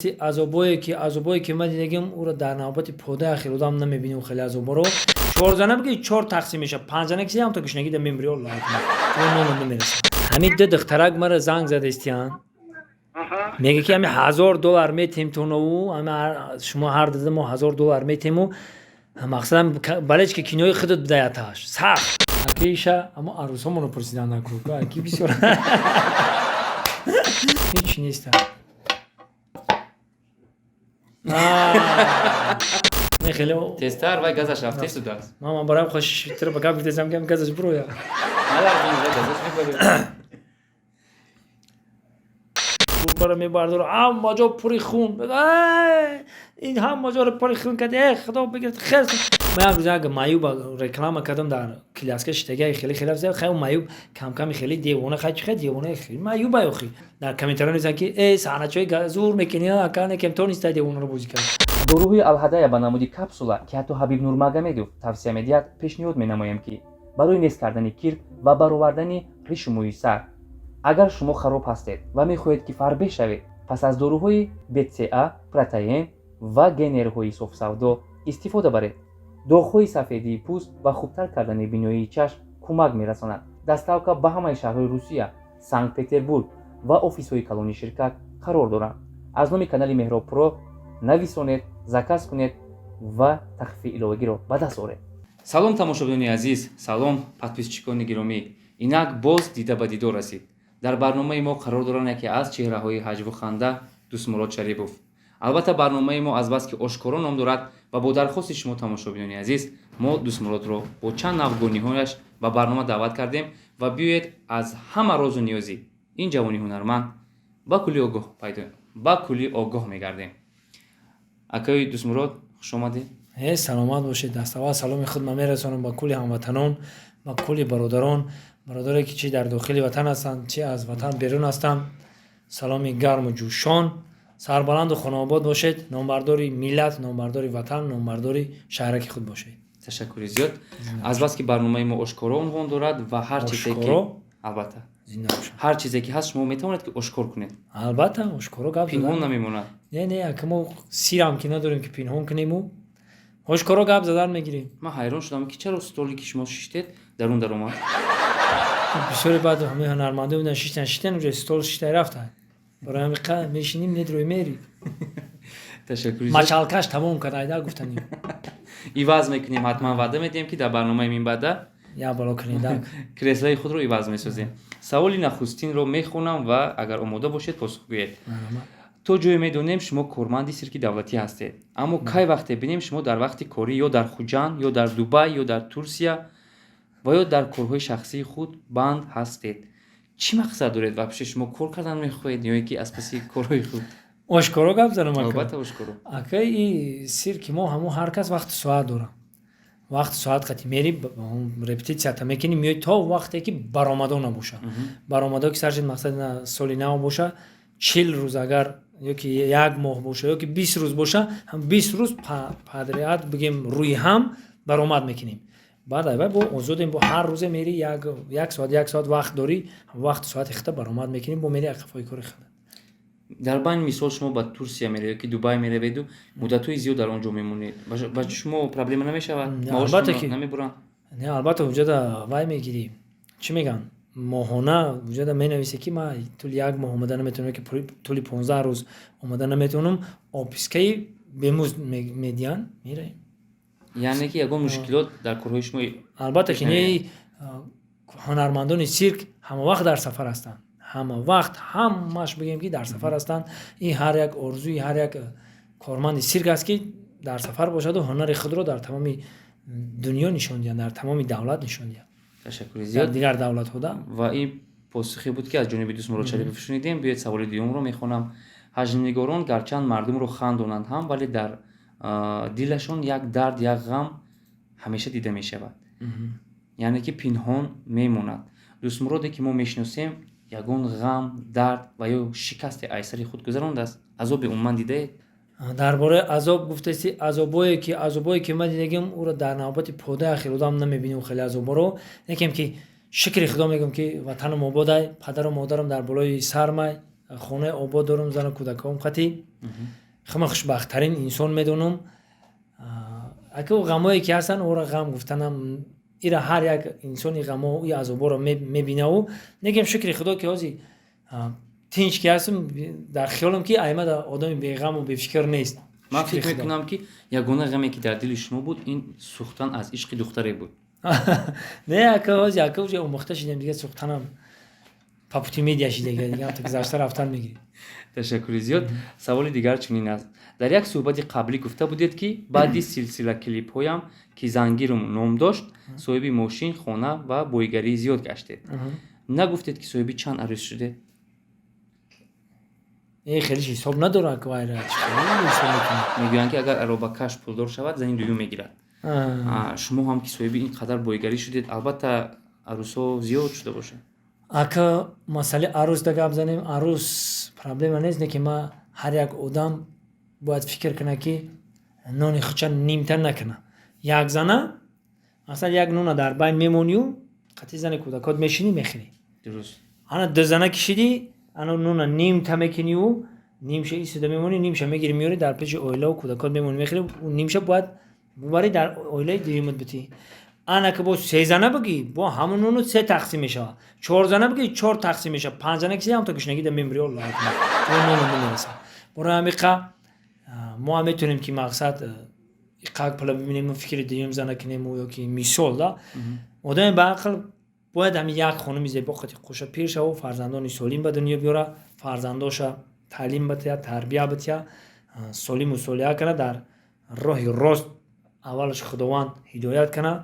азобое ки ма дидагим ӯро дар навбати подаи ахиродам намебинем хеле азобаро. Чорзана бигӣ чор тақсим меша. Панҷзана киси ҳам то гушнагида мемриё лайк мераса. Ҳамин ду духтарак мара занг задистиян. Мега ки ҳами $1000 метем тонову ҳама шумо ҳар дада мо $1000 метему. Мақсадам балечки кинои худат бидаяташ. Сахт. Акиша амо арӯсомоно пурсидан накука. Аки бисёр. Ҳеч неста. Хеле тестар вай газаш рафте судааст. Мама барам хош тира ба гап гуфтам гам газаш буроя. Пурпара мебардор ҳама ҷо пури хун. Ин ҳама ҷоро пури хун кард. Худо бигирад хел. Ман гузага маюб реклама кардам дар кляска штаги хеле афзал. Хай маюб кам хеле девона хай девона хеле маюб охи. Дар комментария низан ки саначой газур мекини акане кем то ниста девона ро бузӣ кард. доруҳои алҳадая ба намуди капсула ки ҳатто ҳабиб нурмагомедов тавсия медиҳад пешниҳод менамоем ки барои нест кардани кир ва баровардани ришу мӯи сар агар шумо хароб ҳастед ва мехоҳед ки фарбеҳ шавед пас аз доруҳои бца протеин ва генерҳои софсавдо истифода баред. доғҳои сафедии пӯст ва хубтар кардани биноии чашм кӯмак мерасонад. Доставка ба ҳамаи шаҳрҳои русия, санкт петербург ва офисҳои калони ширкат қарор доранд. аз номи канали меҳроб про нависонед, заказ кунед ва тахфифи иловагиро ба даст оред. салом тамошобинони азиз, салом подписчикони гиромӣ. инак боз дида ба дидор расид. дар барномаи мо қарор доранд яке аз чеҳраҳои ҳаҷву ханда дӯстмурод шарипов. албатта барномаи мо аз баски ошкоро ном дорад ва бо дархости шумо тамошобинони азиз мо дӯстмуродро бо чанд навгониҳояш ба барнома даъват кардем ва биёед аз ҳама розу ниёзи ин ҷавони ҳунарманд ба кулли огоҳ мегардем. акаи дӯстмурод хуш омадед. Саломат бошед. Даставал саломи худ ман мерасонам ба кулли ҳамватанон, ба кулли бародаре ки чи дар дохили ватан ҳастанд, чи аз ватан берун ҳастанд. саломи гарму ҷӯшон, сарбаланду хонобод бошед. номбардори миллат, номбардори ватан, номбардори шаҳраки худ бошед. ташаккури зиёд. аз баски барномаи мо ошкоро унвон дорад ва ҳар чизе ки албатта ҳар чизе ки ҳаст шумо метавонед ки ошкор кунед. албатта ошкоро гап пинҳон намемонад. не ака мо сирам ки надорем ки пинҳон кунему. ошкоро гап задан мегирем. ман ҳайрон шудам ки чаро столи ки шумо шиштед дарун даромад. бисёре баъд ҳаме ҳунармандо буданд шиштан уҷа стол шиштай рафта. барои ҳами қа мешиним недрӯй мери. ташаккури мачалкаш тамом кард айда гуфтанем. иваз мекунем, ҳатман ваъда медиҳем ки дар барномаи минбаъда я бало кунедак креслаи худро иваз месозем. саволи нахустинро мехонам ва агар омода бошед посух гӯед. то ҷое медонем шумо корманди сирки давлатӣ ҳастед, аммо кай вақте бинем шумо дар вақти корӣ ё дар хуҷанд ё дар дубай ё дар турсия ва ё дар корҳои шахсии худ банд ҳастед. чӣ мақсад доред? вабше шумо кор кардан мехоҳед ё ин ки аз паси корҳои худ? ошкоро гап занам ака. албатта ошкоро. ака и сирки мо ҳамон ҳар кас вақту соат дорад. вақту соат қати мери репетитсията мекунӣ меои то вақте ки баромадо набоша. баромадо ки саршид мақсади соли нав боша 40 рӯз агар ё ки 1 моҳ боша ё ки 20 рӯз боша 20 рӯз падриат бигем рӯи ҳам баромад мекунем. баъд айвай бо озодем бо ҳар рӯзе мери 1 соат вақт дорӣ вақту соати хита баромад мекунем бо мери ақафои кори хита. дар байни мисол шумо ба турсия меравед ё ки дубай мераведу муддатҳои зиёд дар он ҷо мемонед. ба шумо проблема намешавад? албатта ки намебуранд? не албатта ҳуҷҷата вай мегирӣ. чӣ мегӯянд моҳона ҳуҷҷата менависе ки ман тӯли 1 моҳ омада наметавонам ки тӯли 15 рӯз омада наметавонам опискаи бемузд медиҳанд меравем. яъне ки ягон мушкилот дар корҳои шумо? албатта ки не ҳунармандони сирк ҳамавақт дар сафар ҳастанд. ҳамавақт ҳамаш бигем ки дар сафар ҳастанд. ин ҳар як орзуи ҳар як корманди сирк аст ки дар сафар бошаду ҳунари худро дар тамоми дунё нишон диҳад, дар тамоми давлат нишон диҳад. ташаккури зиёд. дигар давлатҳода. ва ин посухе буд ки аз ҷониби дӯстмурод шарипов шунидем. биёед саволи дуюмро мехонам. ҳаҷмнигорон гарчанд мардумро хандонанд ҳам, вале дар дилашон як дард, як ғам ҳамеша дида мешавад. яъне ки пинҳон мемонад. дӯстмуроде ки мо мешиносем ягон ғам, дард ва ё шикасте айсари худ гузарондааст? азоби умуман дидаед? дар бораи азоб гуфтаси азобое ки ма дидагим ӯро дар навбати подаи ахиродам намебинем хеле азобаро. якем ки шукри худо мегӯям ки ватанам ободай, падару модарам дар болои сармай, خونه آباد دارم، زن و کودکام خطی خیلی خوشبخت‌ترین انسان میدونم. اگه غمایی که هستن او را غم گفتنم ایرا هر یک انسانی غما و عذابا را میبینه و نگیم شکر خدا که آزی تینچ که هستم در خیالم که ایمه آدمی بی غم و بی فکر نیست. من فکر میکنم که یگانه غمی که در دل شما بود این سوختن از عشق دختری بود. نه اگه آزی اگه اون مخته شدیم دیگه سوختنم پاپوتی میدیاشی دیگه هم تا گذشته رفتن میگیری. تشکر زیاد. سوال دیگر چنین است. در یک صحبت قبلی گفته بودید که بعدی سلسله کلیپ هایم که زنگیرم نام داشت صاحب ماشین، خانه و بویگری زیاد گشته. نگفتید که صاحب چند عروس شده؟ این خیلی حساب نداره که وایره میگویند که اگر ارابکش پولدار شود زنی دوم میگیرد. شما هم که صاحب این قدر بویگری شدید البته عروسا زیاد شده باشه. اگه مسئله عروس دا گپ زنیم، عروس پرابلم نیست، نه که ما هر یک آدم باید فکر کنه که نان خودش نیمتر نکنه. یک زنه مثلا یک نون در بین میمونی و قطعی زن کودکات میشینی میخوری. درست. انا دو زنه کشیدی، انا نون نیمتر میکنی و نیمشه ایستاده میمونی، نیمشه میگیری میاری در پیش اویلا و کودکات میمونی میخوری و نیمشه باید ببری در اویلای دیریمت بتی. انا که با 3 زنه بگی با همون نونو 3 تقسیم میشه، 4 زنه بگی 4 تقسیم میشه، 5 زنه کسی هم تا گشنگی در میمری الله اکبر تو نونو نمیرسه. برای همیقه ما هم میتونیم که مقصد اقاق پلا ببینیم و فکر دیم زنه کنیم و یا که میسول دا آدم به عقل باید همین یک خانم زیبا خودی خوش پیر شه و فرزندان سالم به دنیا بیاره، فرزنداش تعلیم بده، تربیت بده، سالم و صالح کنه، در راه راست اولش خداوند هدایت کنه،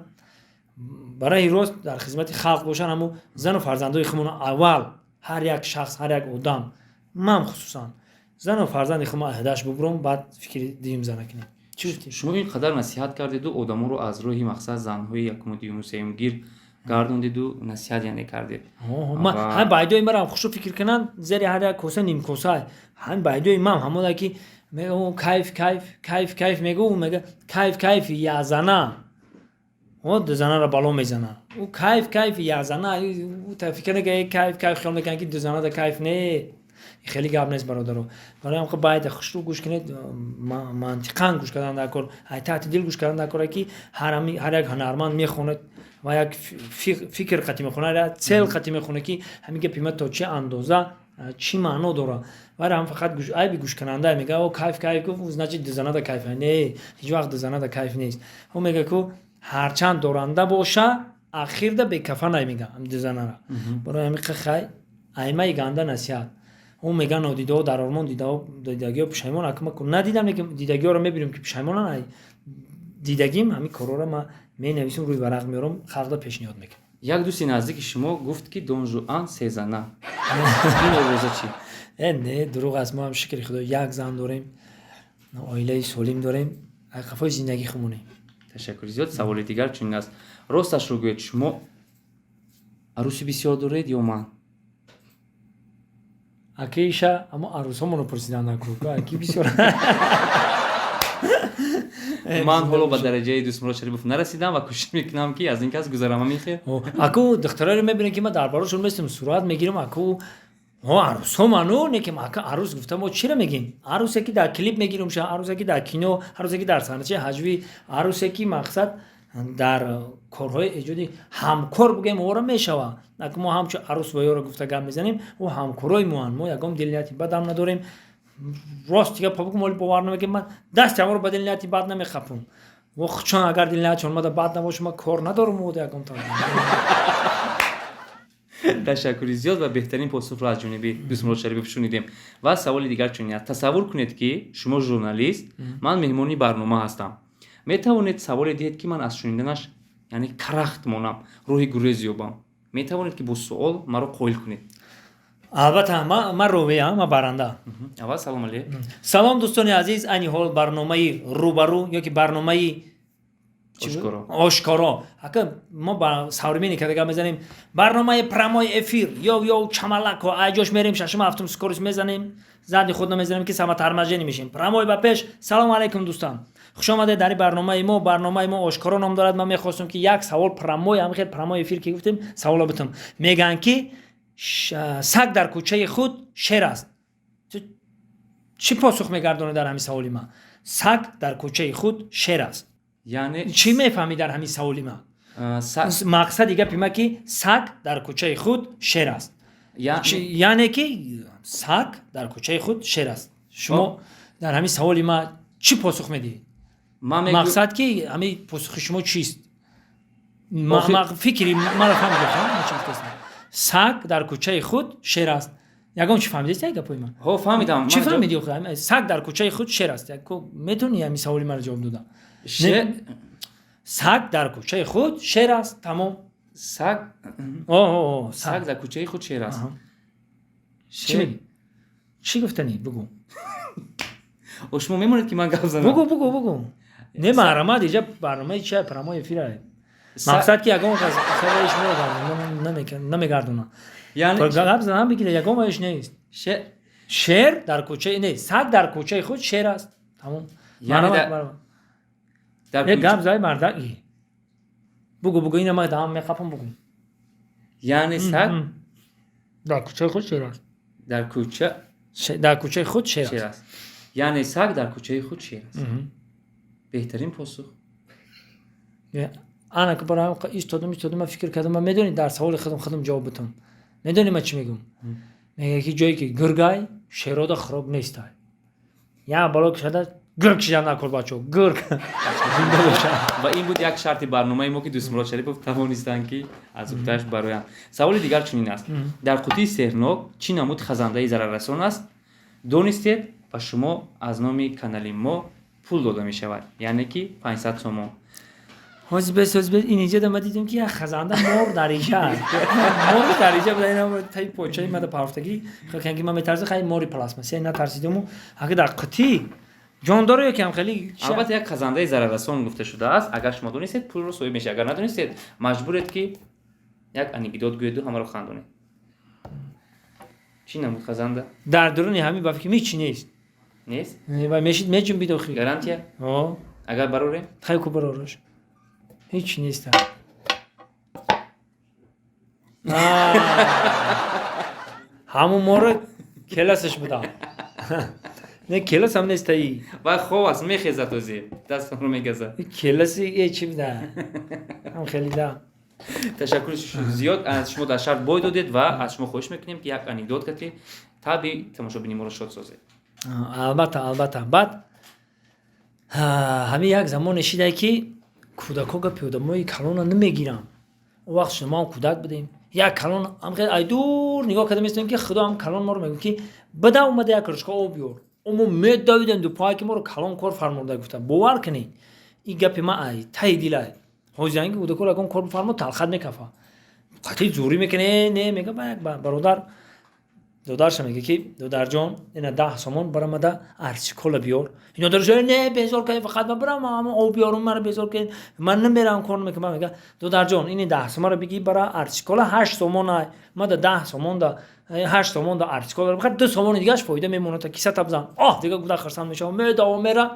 برای راست در خدمت خلق باشن. همو زن و فرزندای خمون اول هر یک شخص، هر یک آدم، من خصوصا زن و فرزند خمون اهداش ببرم بعد فکر دیم زنه کنیم. شما این قدر نصیحت کردید و آدما رو از راهی مقصد زن‌های یکم و دوم و سوم گیر گردوندید و نصیحت یعنی کردید. من هم بایدوی مرا خوشو فکر کنن زری هر یک کوسه نیم کوسه هم بایدوی من همون که میگم کیف میگم میگه کیف یا زنه و دو زنه را بالا میزنه او کیف یا زنه او فکر نگه کیف خیال میکنه که دو زنه دا کیف نه، خیلی گپ نیست برادرو. برای هم که باید خوش رو گوش کنید، منطقاً گوش کردن در کار، تعدیل گوش کردن در کاری که هر یک هنرمند میخونه و یک فکر قطعی میخونه را چهل قطعی میخونه که همین که پیمت تا چه اندازه چی معنا داره. برای هم فقط گوش کننده میگه او کیف گفت وزنچ دو زنه دا کیف نه، هیچ وقت دو زنه دا کیف نیست. او میگه که هرچند دورنده باشه اخیر دا به کفه نمیگه هم دو زنه را. برای همین خیلی ایمه گنده نصیحت. اون میگن دیده در آرمان دیدگی ها پشیمان اکما کن ندیدم که دیدگی ها رو میبینیم که پشیمان نه دیدگیم همین کارا رو من می نویسم روی ورق میارم خلق را پیشنهاد میکنم. یک دوستی نزدیک شما گفت که دون ژوئن 3 زنه این آوازه چی؟ نه دروغ است، ما هم شکر خدا یک زن داریم، عائله سالم داریم، قفای زندگی خمونه. تشکر زیاد. سوال دیگر چنین است، راستش رو گوید شما عروسی بسیار دارید یا من؟ اکیشا اما عروسامونو پرسیدن نکرد اکی بسیار من حالا به درجه دوست مراد شریف نرسیدم و کوشش میکنم که از این کس گذرم میخه. اکو دخترا رو میبینه که ما دربارشون میستم صورت میگیرم اکو عروسامونو نه که ما عروس گفتم ما چی رو میگیم؟ عروسی که در کلیپ میگیرم شه، عروسی که در کینو، عروسی که در صحنه حجوی، عروسی که مقصد در کارهای ایجادی همکار بگیم او را میشوه. اگه ما همچون عروس و یا را گفته گم میزنیم او همکارای ما یکم دلیلیتی بد هم نداریم. راست دیگه پاپک مالی باور نمیکنم من دست ما رو به دلیلیتی بد نمیخپم و چون اگر دلیلیتی چون ما بد نباشه ما کار ندارم و یکم تا تشکر زیاد و بهترین پاسخ رو از جانب دوست مراد شریف شنیدیم. و سوال دیگر چنین است، تصور کنید که شما ژورنالیست، من مهمانی برنامه هستم، میتوانید سوال دهید که من از شنیدنش یعنی کرخت مانم، روحی گریز یابم، میتوانید که با سوال مرا قایل کنید؟ البته من رویه ما برنده. اول سلام علیکم. سلام دوستان عزیز، این حال برنامه روبرو یا که برنامه آشکارا اگه ما با ساورمینی که دیگه میزنیم برنامه پرامای افیر یا چملک و اجاش میریم ششم هفتم سکورس میزنیم زدی خود نمیزنیم که سما ترمجنی میشیم. پرامای با پیش. سلام علیکم دوستان، خوش آمدید در برنامه ما آشکارا نام دارد. من میخواستم که یک سوال پرامای هم خیلی پرامای افیر که گفتیم سوالا بتم. میگن که سگ در کوچه خود شیر است، چی پاسخ میگردونه در همین سوالی ما؟ سگ در کوچه خود شیر است. یعنی چی میفهمی در همین سوالی ما؟ س- مقصد دیگه پیما که سگ در کوچه خود شیر است. یعنی که سگ در کوچه خود شیر است. شما در همین سوالی ما چی پاسخ میدی؟ مقصد که همین پاسخ شما چیست؟ فکری مرا فهمیدم. سگ در کوچه خود شیر است. یگان چی فهمیدی است؟ گپای من. ها فهمیدم. چی فهمیدی آخه؟ سگ در کوچه خود شیر است. میتونی همین سوالی مرا جواب دادم. سگ در کوچه خود شیر است. تمام. سگ سگ در کوچه خود شیر است. چی میگی؟ چی گفتنی؟ بگو. و شما میمونید که من گپ زنم. بگو. نه برنامه دیگه برنامه چیه؟ برنامه فیره. مقصد که یگان از سرش نمیگردونه. یعنی گپ زدن بگیره یگانش نیست. شیر در کوچه نه، سگ در کوچه خود شیر است. تمام. یعنی در گپ زای مردکی. بگو اینا ما دام میخوام بگو. یعنی سگ در کوچه خود شیر است. در کوچه خود شیر است. یعنی سگ در کوچه خود شیر است. بهترین پاسخ. انا که برای ایستادم من فکر کردم. من میدونید در سوال خودم جواب بدم. میدونی من چی میگم؟ میگه که جایی که گرگای شیرادا خراب نیست. یا بالا شده گرگ شدن نکن بچه گرگ. و این بود یک شرط برنامه ما که دوست مراد شریفوف توانستند که از افتش برایم. سوال دیگر چنین است: در قوطی سحرناک چی نمود خزنده ضرررسان است؟ دانستید و شما از نام کانال ما پول داده می شود، یعنی که 500 تومان. حزب اینجا دم دیدم که خزنده مور دریجه مور دریجه بود. اینا تای پوچه مد پافتگی خیلی من میترسم خیلی موری پلاسما اینا ترسیدم. اگه در قطی جان داره یکم خیلی البته یک خزنده ضرررسان گفته شده است. اگر شما دونستید پول رو سوی میشه، اگر ندونستید مجبورید که یک انیکدوت گویید همه رو خندونید. چی نمود خزنده؟ در درون همین با فکر میچ نیست و میشید میچم بیدوخی گارانتیه. اگر براره خیلی کو براروش هیچ نیست. همون مورد کلاسش بودم. نه کلاس هم نیست ای. و خوب است میخیزه تو زیر دست رو میگزه. کلاسی چی بوده؟ هم خیلی ده. تشکر زیاد از شما در شرط بای دادید و از شما خوش میکنیم که یک انیکدوت کردید تا بی تماشا بینیم رو شد سازید. البته بعد همین یک زمان نشیده که کودک‌ها پیاده‌مای کلان نمیگیرن. اون وقت شما هم کودک بودیم. یک کلان هم خیلی ای دور نگاه کردیم میستیم که خدا هم کلان ما رو میگه که بده اومده یک کرشکا آب بیار. اما میدویدن دو پای که ما رو کلان کار فرموده گفتن. باور کنین این گپ ما ای تای دیلای. حاضرین که کودک‌ها رو کار فرمود تلخت میکفه. قطعی زوری میکنه نه میگه برادر دودارش میگه که دودار جان اینا 10 تومان برام ده ارسیکول بیار. اینا درجه نه بزار که فقط من برام آب بیارم مرا بزار که من نمیرم کار میکنم. میگه دودار جان این 10 تومان رو بگی برای ارسیکول 8 تومان ما ده 10 تومان ده 8 تومان ده ارسیکول رو بخره 2 تومان دیگهش فایده میمونه تا کیسه تبزن. دیگه گودا خرسان میشه میداوم میره.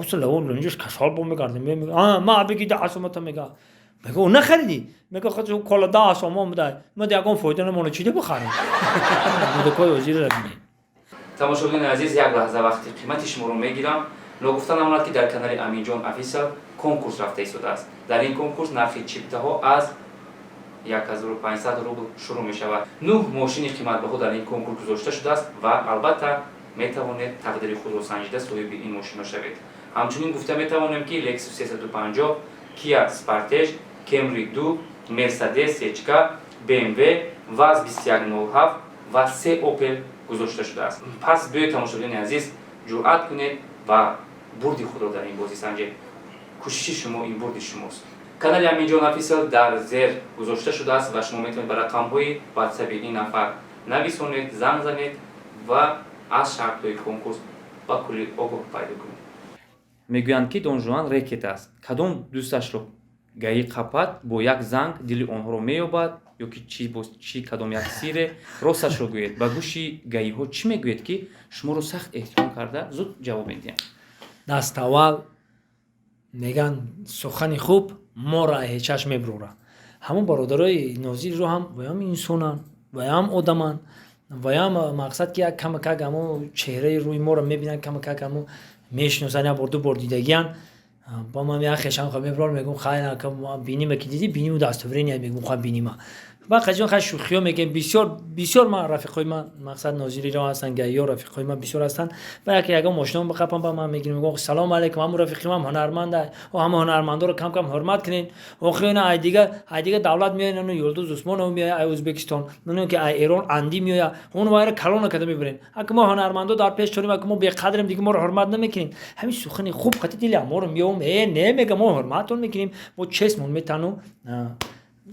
اصلا اونجاش کسال بوم میگردم میگه ما بگی 10 تومان میگه میگه اون نخریدی. میگه خود کلا 10 تومان بده ما دیگه فایده نمونه چیده بخرم. دکای وزیر را ببینید. تماشاگران عزیز، یک لحظه وقتی قیمت شما رو میگیرم. نگفتن امانت که در کانال امین جان افیسیال کنکورس رفته شده است. در این کنکورس نرخ چیپته ها از 1500 روبل شروع می شود. 9 ماشین قیمت بها در این کنکورس گذاشته شده است و البته می توانید تقدیر خود را سنجیده صاحب این ماشین شوید. همچنین گفته می توانم که لکسوس 350 کیا سپارتاژ کمری 2 مرسدس اچکا BMW واز 2107 و 3 اوپل گذاشته شده است. پس بیاید تماشاگران عزیز جرأت کنید و برد خود را در این بازی سنجید. کوشش شما این برد شماست. کانال امین جان افیسیال در زیر گذاشته شده است و شما میتونید به رقم‌های واتساپ این نفر نویسونید، زنگ زنید و از شرط‌های کنکورس با کلی آگاه پیدا کنید. میگویند که دون ژوان رکت است. کدام دوستش رو گاهی قپت با یک زنگ دل آنها رو مییابد یا که چی کدام یک سیر راستش رو گوید. با گوشی گاهی ها چی میگوید که شما رو سخت احترام کرده زود جواب میدین. دست اول میگن سخن خوب ما را هیچش میبروره. همون برادرای نازی رو هم و هم انسانن و هم آدمن. و یا مقصد که یک کم کم همون چهره روی ما رو میبینن، کم کم همون میشناسن یا بردو بردیدگیان. با من یا خشم خواهم میبرار میگم خیلی کم بینیم که دیدی بینیم دستوری نیست میگم خواهم بینیم. و قضیه خیلی شوخی میگم بسیار ما رفیقای من مقصد ناظری را هستن گیا رفیقای من بسیار هستن و یکی ماشینم بخپم با من میگم سلام علیکم هم رفیقی من هنرمنده و هم هنرمندا رو کم کم حرمت کنین و خیلی ای دیگه دولت میاد اینو یلدوز عثمان میاد ای ازبکستان نه که ای ایران اندی میاد اون وایره کلون کده میبرین اگه ما هنرمندا در پیش چونیم اگه ما بی قدریم دیگه ما رو حرمت نمیکنین همین سخن خوب قتی دیل ما رو میوم نمیگم ما حرمتون میکنیم با چشمون میتونو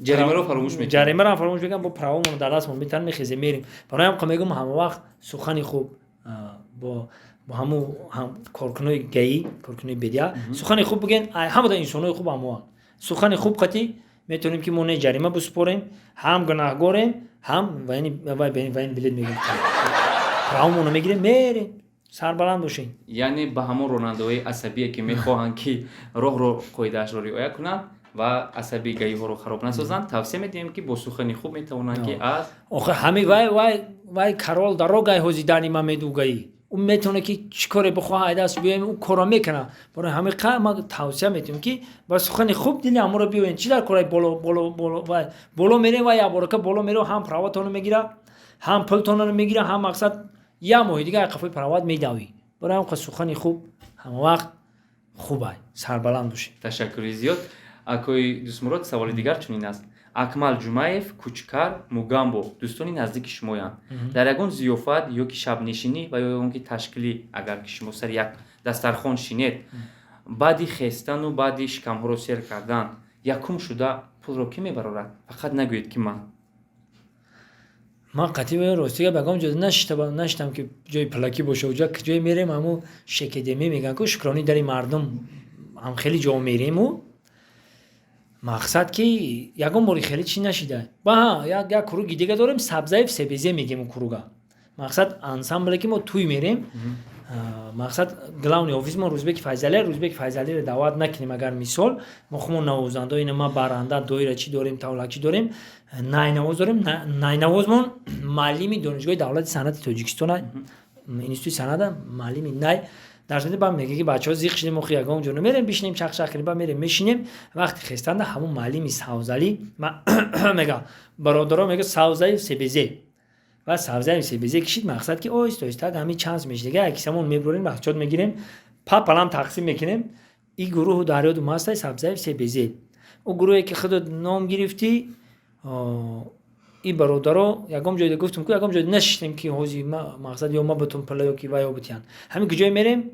جریمه رو فراموش میکنیم. جریمه رو فراموش میکنم با پراومون در دستمون میتونیم میخیزیم میریم. برای هم میگم همه وقت سخنی خوب با همو هم کارکنای گئی کارکنای بدیا سخنی خوب بگین همه انسانای خوب همو سخنی خوب قتی میتونیم که مون جریمه بسپاریم هم گناهگاریم هم و یعنی بلد میگیم پراومون میگیریم میریم سر بلند باشین. یعنی به همون رونالدوی عصبی که میخواهند که راه رو قاعده‌اش رو رعایت کنند و عصبی گایی ها رو خراب نسازند توصیه میدیم که با سخن خوب میتونن که از آخه همین وای کارول در رو گای هزیدانی ما میدوگایی اون میتونه که چیکار بخواه دست بیایم اون کارا میکنه. برای همین ما توصیه میدیم که با سخن خوب دلی ما رو بیاین چی در کارای بالا میره و یا برکه بالا میره هم پرواتون میگیره هم پلتون رو میگیره هم مقصد یا موی دیگه قفای پروات میداوی. برای هم سخن خوب همه وقت خوبه سربلند باشی. تشکر زیاد. اکوی دوست مراد سوال دیگر چنین است. اکمل جمعیف کوچکار موگامبو دوستانی نزدیک شمایند. در یگان ضیافت یا که شب نشینی و یا اون که تشکیلی اگر که شما سر یک دسترخوان شینید بعدی خستن و بعدی شکم ها رو سیر کردن یکم شده پول رو کی میبرارد؟ فقط نگویید که من قطعی راستی که بگم جز نشتم که جای پلاکی باشه و جای میریم همون شکدمی میگن که شکرانی داری مردم هم خیلی جا میریم و مقصد که یکم باری خیلی چی نشیده با یک کروگی دیگه داریم سبزه سبزی میگیم کروگا مقصد انسامبل که ما توی میریم مقصد گلاونی آفیس ما روزبک فیضلی رو دعوت نکنیم اگر مثال ما خمون نوازنده این ما برنده دویره چی داریم تولکی داریم ناینواز داریم ناینوازمون معلمی دانشگاه دولت صنعت تاجیکستان اینستیتوت صنعت معلمی نای در صورتی با میگه که بچه‌ها زیق شدیم و خیاگا اونجا میریم بشینیم چخ کنیم با میریم میشینیم وقتی خستند همون معلمی ساوزلی میگه برادرها میگه ساوزای سبزی و سبزی سبزی کشید مقصد که اوست همین چانس میشه دیگه یکیمون میبریم بچه‌ها میگیریم پلم تقسیم میکنیم این گروه دریا دو ماست سبزی سبزی او گروهی که خودت نام گرفتی این برادرها یکم جای گفتم که یکم جای نشستیم که حوزی مقصد یا ما بتون پلا کی و یا بتیان همین کجای میریم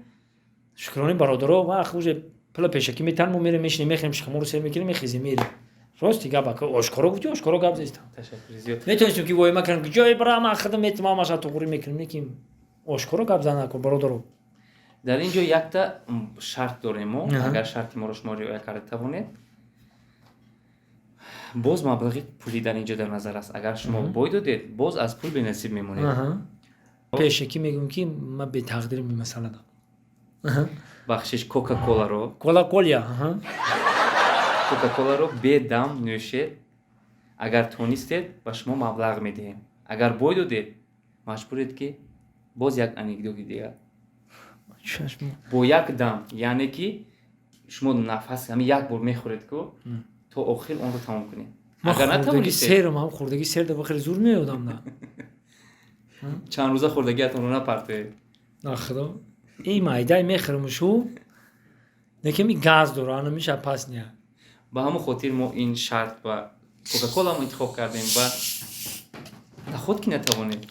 شکرانی برادرها و خوش پلا پیشکی میتن ما میریم میشینیم میخریم شخمو رو سر میکنیم میخیزیم میریم راستی گپ که آشکارا گفتی آشکارا گپ زیست. تشکر زیاد. میتونستیم که وای ما کنیم که جای برای ما خدمت اتمام ماشا تو قوری میکنیم میگیم آشکارا گپ زدن کن برادرها. در اینجا یک تا شرط داریم اگر شرط ما رو شما رعایت کرده توانید باز مبلغی پولی در اینجا در نظر است اگر شما باید دادید باز از پول به نصیب میمونید. پیشکی میگم که ما به تقدیر می مثلا دادم بخشش کوکاکولا رو کوکاکولا رو به دم نوشید اگر تونستید با شما مبلغ میدهیم اگر باید دادید مجبورید که باز یک انیکدوتی دیگه با یک دم یعنی که شما نفس همین یک بار میخورید که تو آخر اون رو تمام کنید اگر نتوانید سرم خوردگی سر دو خیلی زور میادم نه چند روزه خوردگیتون رو نپرته نخدا این معده میخرمشو نکمی گاز دورانه میشه پس نه با همون خاطر ما این شرط و کوکاکولا ما انتخاب کردیم و خود کی نتوانید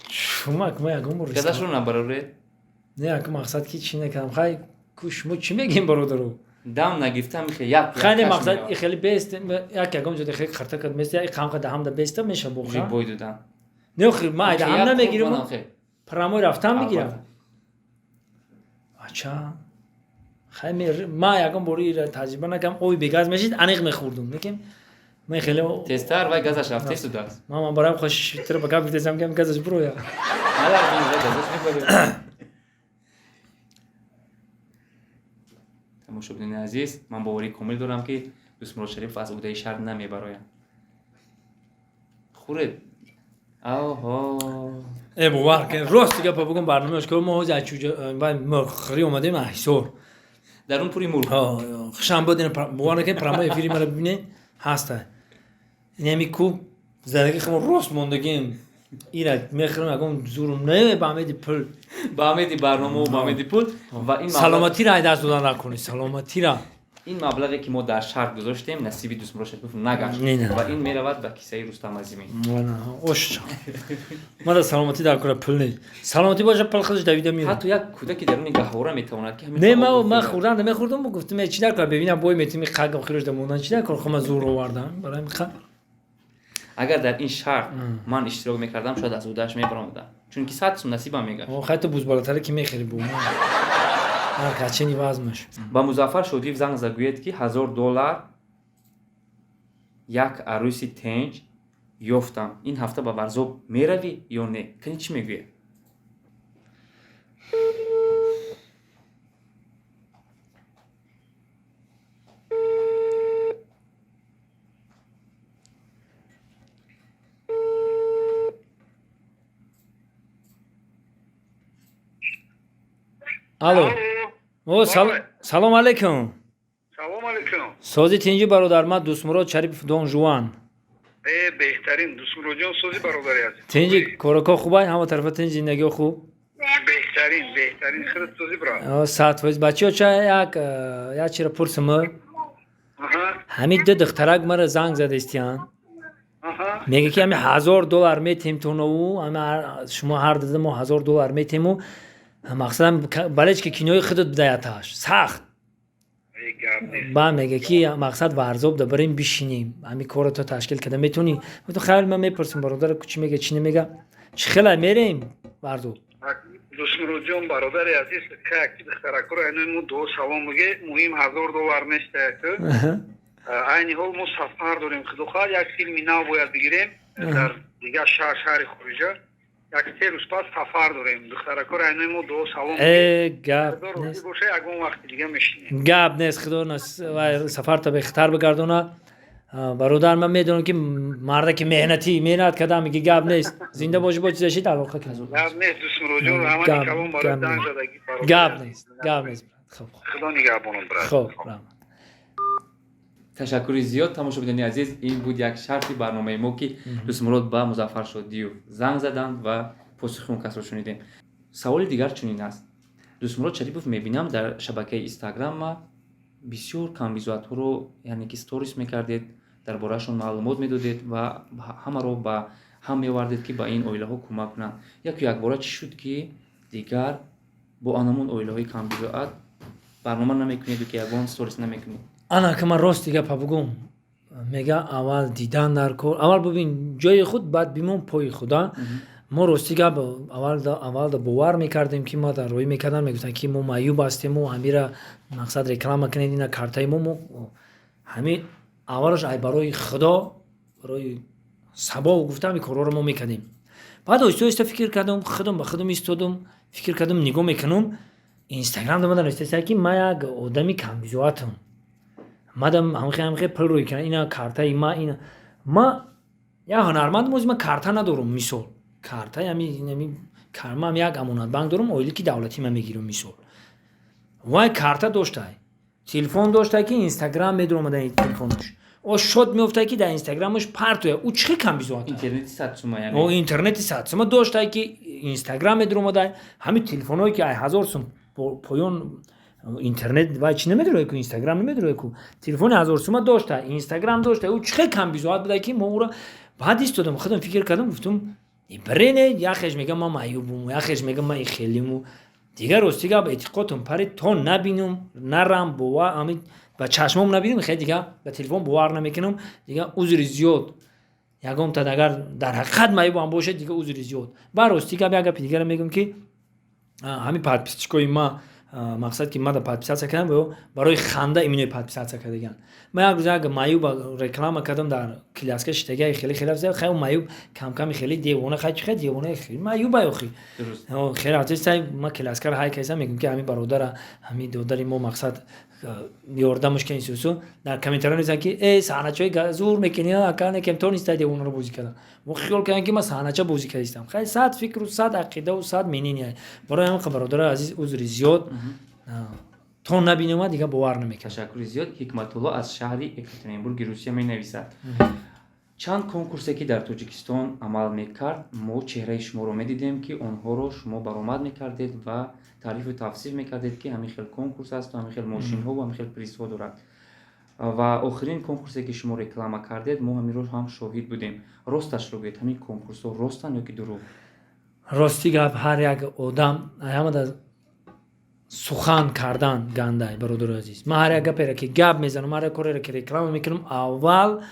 شما که ما یکم رو گذشت رو نبرارید نه که مقصد کی چی نکنم خیلی کوش ما چی میگیم برادرو دم نگرفتم میخواد خیلی مقصد خیلی بیست یکم جدا خیلی خرطه کرد مثل یک خام کرده هم ده بیست میشه بخوره باید دادم نه خیلی ما ایده هم نمیگیرم پراموی رفتم میگیرم بچه خیلی ما یکم بوری تجربه نکم اوی بگاز میشید انیق میخوردم میگم من خیلی تستر و گازش رفت تست داد ما برایم خوش تر بگم بتزم که گازش برویا تماشاگران عزیز من باوری کامل دارم که دوست مراد شریف از عهده شهر نمیبرایم خورد آها ای باور کن راست دیگه پا بگم برنامه‌اش که ما از چوجا با مرخری اومدیم احسور در اون پوری مرغ شنبه دین باور کن پرامای فیلم رو ببینه هسته نمی کو زندگی خمون راست موندگیم اینا میخرم اگم زورم نه با امید پول با امیدی برنامه و با امیدی پول و این سلامتی را دست دادن نکنی سلامتی را این مبلغی که ما در شهر گذاشتیم نصیبی دوست شریف نگشت و این میرود به کیسه رستم عظیمی اوش ما در سلامتی در کار پول نیست سلامتی باشه پول خودش دویده میره حتی یک کودکی درون گهواره میتواند که نه ما خوردم نمیخوردم گفتم چی در کار ببینم بوی میتونی خگم خیرش دموندن چی در کار خودم زور آوردم برای میخوام اگر در این شهر من اشتراک میکردم شاید از اودش میبرامدم چون که 100 سوم نصیبم میگشت خیلی بوز بالاتره که میخری بو هر کچنی وزنش با مظفر شودیف زنگ زد گوید که $1000 یک عروسی تنج یافتم این هفته به ورزوب میروی یا نه کنی چی میگویی الو او سلام علیکم سلام علیکم سازی تینجی برادر ما دوست مراد شریف دون جوان بهترین دوست مراد جان سازی برادری عزیز تینجی کارکا خوبه همه طرف تینجی زندگی خوب بهترین خیلی سازی برا ساعت ویز بچه ها چه یک چی را پرسم همین دو دخترک مرا زنگ زده استیان میگه که همین $1000 میتیم تو نو شما هر داده ما $1000 میتیم و مقصدم بلش که کینوی خودت بدایتاش سخت با میگه که مقصد ورزوب ده بریم بشینیم همین کارو تشکیل کده میتونی تو خیلی من میپرسم برادر کوچی میگه چی نمیگه چه خیلی میریم ورزوب دوست مراد جان برادری عزیز که دخترک رو اینو دو سلام میگه مهم $1000 نیست عین حال ما سفر داریم که دختر یک فیلمی نو باید بگیریم در دیگه شهر خارجه یک سه روز پس سفر داریم دخترک رو اینو ما دو سلام گپ نیست باشه اگه وقت دیگه میشینیم گپ نیست خدا و سفر تا بهتر بگردونه برادر من میدونم که مرد که مهنت کرده میگه گپ نیست زنده باشه با چیزی علاقه کنه گپ نیست دوست مراد جان همین کلام برای دنگ زدگی گپ نیست خب خدا نگهبانم برات خب تشکر زیاد تماشاگران عزیز این بود یک شرطی برنامه ما که دوست مراد با مظفر شودیو زنگ زدند و پاسخ اون کس رو شنیدیم سوال دیگر چنین است دوست مراد شریفوف میبینم در شبکه اینستاگرام ما بسیار کامبیزات رو یعنی که استوریز میکردید دربارهشون معلومات میدادید و همه رو با هم میوردید که با این اویله ها کمک کنند یک بار چی شد که دیگر با آنمون اویله های کامبیزات برنامه نمیکنید که یگان استوریز نمیکنید انا که من راست دیگه پا بگم میگه اول دیدن در کار اول ببین جای خود بعد بیمون پای خدا ما راستی که اول دا باور میکردیم که ما در روی میکردن میگفتن که ما معیوب هستیم و همیره مقصد رکلام کنید اینا کارتای ما همین اولش ای برای خدا برای سبا و گفتم این کارا رو ما میکردیم بعد آیسته فکر کردم خودم به خودم ایستادم فکر کردم نگاه میکنم اینستاگرام دادم نوشته که ما یک آدمی کامبیزواتم مادام همخه پل روی کنه اینا کارتای ما یا هنرمند ما کارتا ندارم میسول کارتا یعنی کارم یک امانت بانک دارم اویلی که دولتی من میگیرم میسول وای کارتا داشته تلفن داشته که اینستاگرام میدرم در تلفنش او شد میفته که در اینستاگرامش پرتوه او چه کامبیزوات اینترنتی 100 سوم یعنی او اینترنتی 100 سوم داشته که اینستاگرام میدرم در همین تلفنایی که 1000 سوم پایون اینترنت و چی نمیدونه که اینستاگرام نمیدونه که تلفن 1000 سوم داشته اینستاگرام داشته او چه کامبیزوات بوده که ما او را بعد ایستادم خودم فکر کردم گفتم برینه یا خش میگم ما معیوبم یا خش میگم ما خیلیمو دیگه راستی که به اعتقادم پره تا نبینم نرم بوا همین با چشمم نبینم خیلی دیگه به تلفن باور نمیکنم دیگه عذر زیاد یگام تا اگر در حقیقت معیوبم باشه دیگه عذر زیاد با راستی که اگه دیگه میگم که همین پادپیچکوی ما мақсад ки мада подписация кардам ё барои ханда имино подписация кардаган. Ман як рӯз як маёба реклама кардам дар кляска шитагаи хеле афзал хай маёб кам хеле девона хай чи хай девона хеле маёба ёхи хеле атистай ма кляскар хай кайсам мегум ки ҳамин бародара ҳамин додари мо мақсад ёрдамаш кен сусу дар комментария низан ки саҳначаи зур мекини акане кем то нистай девонаро бозӣ кардам мо хиёл кардам ки ма саҳнача бозӣ кардистам хай 100 фикру 100 ақидаву 100 менини барои ҳамин бародари азиз узри зиёд то набинема дига бовар намекардам. Ташаккури зиёд. Ҳикматулло аз шаҳри Екатеринбурги Русия менависад. Чанд конкурсе ки дар Тоҷикистон амал мекард, мо чеҳраи шуморо медидем ки онҳоро шумо баромад мекардед ва таърифу тавсиф мекардед ки ҳамин хел конкурс асту ҳамин хел мошинҳо ва ҳамин хел призҳо дорад. Ва охирин конкурсе ки шумо реклама кардед, мо ҳаминро ҳам шоҳид будем. Росташро гӯед, ҳамин конкурсҳо ростанд ё ки дурӯғ? Рости гап ҳар як одам ҳамада сухан кардан гандай бародари азиз. Ман ҳар як гапере ки гап мезанам, ҳар як кореро ки реклама мекунам, аввал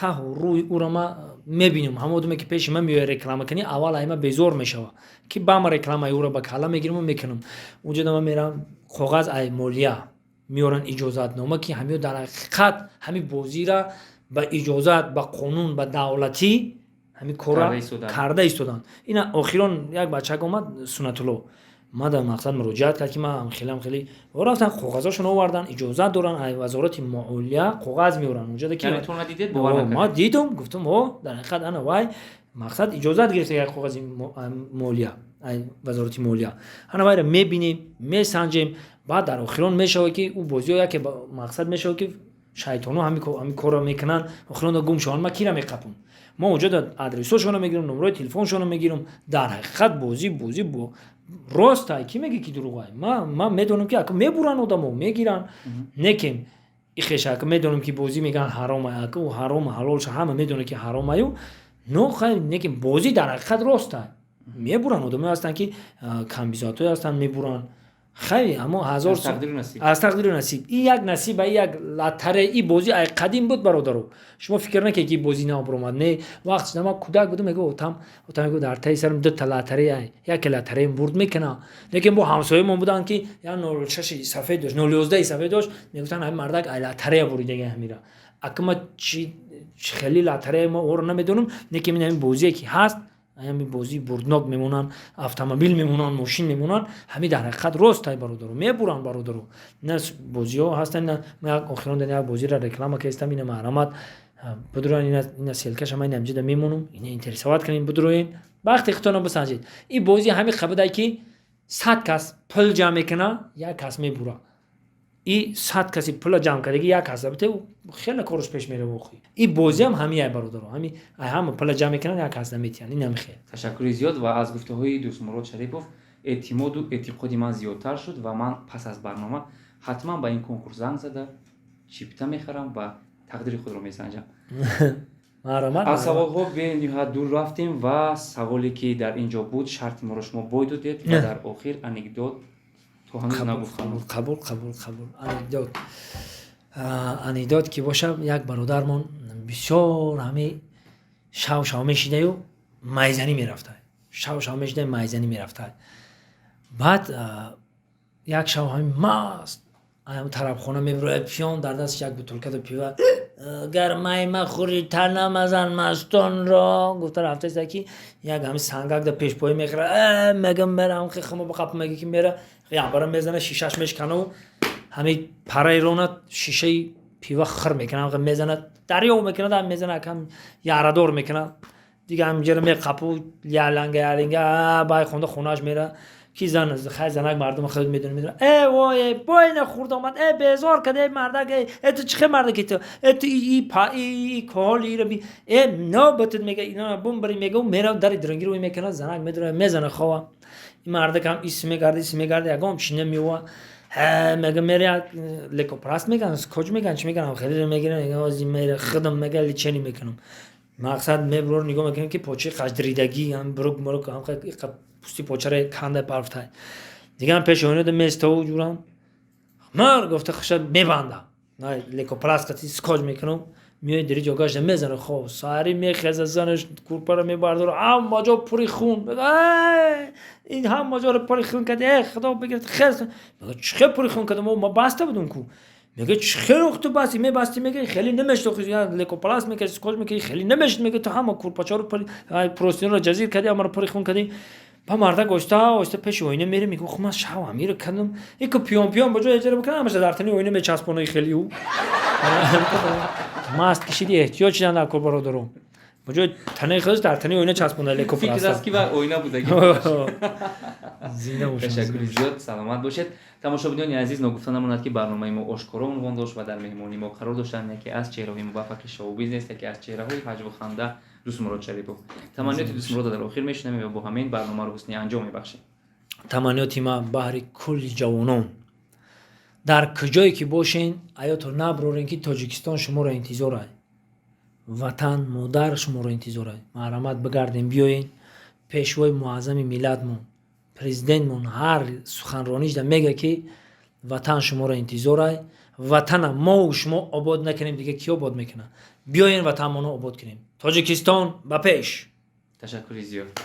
таҳу рӯи уро ма мебинам. Ҳама одаме ки пеши ман меояд реклама кунӣ, аввал айма безор мешава ки бама рекламаи уро ба кала мегирам мекунам. Унҷода ман мерам коғаз ай молия меоран иҷозатнома ки ҳамиё дар ҳақиқат ҳамин бозира ба иҷозат, ба қонун, ба давлатӣ ҳамин кора карда истоданд. Ина охирон як бачак омад Сунатулло мада мақсад муроҷиат кард ки ман хеле рафтан коғазашон овардан иҷозат доран ай вазорати молия коғаз меоран унҷода ки яъне ту надидед бовар накардед? ма дидам гуфтам дар ҳақиқат ана вай мақсад иҷозат гирифта як коғази молия ай вазорати молия ана вайро мебинем месанҷем баъд дар охирон мешавад ки ӯ бозиҳо яке мақсад мешавад ки шайтоно ҳамин корро мекунанд охирон гум шаванд ма кира меқапам мо унҷода адресошонро мегирам номерои телефоншонро мегирам дар ҳақиқат бозӣ бо ростай ки меги ки дурӯғай ман медонам ки ака мебуран одамо мегиран некем ихешак медонам ки бозӣ меган ҳарома ака ҳаром ҳалолша ҳама медонам ки ҳаромаю но хай некем бозӣ дар ҳақиқат ростай мебуран одамо ҳастанд ки камбизоатҳое ҳастанд мебуран хайр аммо ҳазор аз тақдиру насиб и як насиба и як латаре и бозӣ ай қадим буд бародаро шумо фикр накунед ки бозӣ набаромад не вақти нама кӯдак будам мегӯ отам мегӯ дар таи сарам дута латаре ай яке латареам бурд мекунам лекин бо ҳамсоямон буданд ки як 06 сафед дошт 011 сафед дошт мегуфтанд ай мардак ай латарея буридага ҳамира акма чи хели латарея мо оро намедонам лекин ин ҳамин бозие ки ҳаст ҳамин бозӣ бурднок мемонанд автомобил мемонанд мошин мемонанд ҳамин дар ҳақиқат ростай бародаро мебуранд бародаро ина бозиҳо ҳастанд ина охирон дар як бозиро реклама кардам ина маҳрамат будуран ина селкаша ман ина амҷида мемонам ина интересоват кунед будуроен вақте хитона бисанҷед ин бозӣ ҳамин қабидай ки 100 кас пул ҷамъ мекуна як кас мебура и 100 каси пула ҷамъ кардаги як кас албатта хеле корш пеш мерава охи и бозӣ ҳам ҳамин ай бародаро ҳамин ай ҳама пула ҷамъ мекунанд як кас наметиҳанд ин ҳам хел. Ташаккури зиёд ва аз гуфтаҳои дӯст Мурод Шарипов эътимоду эътиқоди ман зиёдтар шуд ва ман пас аз барнома ҳатман ба ин конкурс занг зада чипта мехарам ва тақдири худро месанҷам. аз саволҳо бениҳоят дур рафтем ва саволе ки дар ин ҷо буд шарти моро шумо бой додед ва дар охир анекдот то ҳанӯз нагуфтам. қабул анекдот ки боша як бародармон бисёр ҳами шав мешидаю майзанӣ мерафта шав мешида майзанӣ мерафта баъд як шав ҳами маст тарабхона мебирояд пиён дар дасташ як бутулкаду пива гар май махӯри тана мазан мастонро гуфта рафтаиста ки як ҳами сангакда пешпоӣ мехӯра мегам мерам химо бақап меги ки мера ябара мезана шишаш мешканаву ҳами парайрона шишаи пива хир мекунад мезанад дарё мекунад мезана акам ярадор мекунад дига ҳамҷера меқапу яланга бай хонда хонааш мера ки хай занак мардум хеле медонад вой бой нахурд омад безор кад мардак ту чӣ хел мардак ту и коҳолиро нобатид мега ина бумбари мега мера дари дрангиро мекунад занак медора мезана хова ин мардакам ис мегарда ягон чи намеова мега мера лекопраст меган скоч меган чи меган хеле мегирам мера хидам мега личени мекунам мақсад меброр нигоҳ мекунам ки почаи қаҷдиридагӣ ҳам бурук ҳам пусти почаро канда парфтай дигам пешонида местау ҷурам мар гуфта хуша мебанда лекопласт қати скоч мекунам میای دری جاگاش میزنه خب ساری میخزه زنش کورپا رو میبرداره هم ماجا پری خون بگه این هم ماجا رو پری خون کرده خدا بگیرد خیلی میگه چه پری خون کرده ما بسته بودیم کو میگه خیلی وقت تو بستی میبستی میگه خیلی نمیشت تو یا لیکوپلاس میگه اسکوج میگه خیلی نمیشت میگه تو هم کورپاچا رو پروستین رو جزیر کردی اما پری خون کردی با مردا گشتا پیش اوینه میره میگه خب من شاو امیر کردم یک پیون بجای اجاره بکنم همش در تنی اوینه میچسبونه خیلی او ماست کشیدی احتیاج نداره کورپا رو دارم بجای تنه خودش در تنی اوینه چسبونه لیکوپلاس فکر است که با اوینا بوده زنده باشید تشکر زیاد سلامت باشید تماشاچیان عزیز نگفتن نموند که برنامه ما آشکارا عنوان داشت و در مهمانی ما قرار داشتن یکی از چهره‌های موفق شو بیزنس یکی از چهره‌های حجم و خنده دوست مراد شریفو تمنیات دوست مراد در آخر میشنویم و با همین برنامه رو حسنی انجام میبخشیم تمنیات ما بهر کل جوانان در کجایی که باشین آیاتو نبرورین که تاجیکستان شما رو انتظار است وطن مادر شما رو انتظار است مرحمت بگردین بیاین پیشوای معظم ملتمون پرزیدنتمون هر سخنرانیش ده میگه که وطن شما رو انتظار است وطن ما و شما آباد نکنیم دیگه کی آباد میکنه بیاین وطن ما رو آباد کنیم تاجیکستان به پیش تشکر زیاد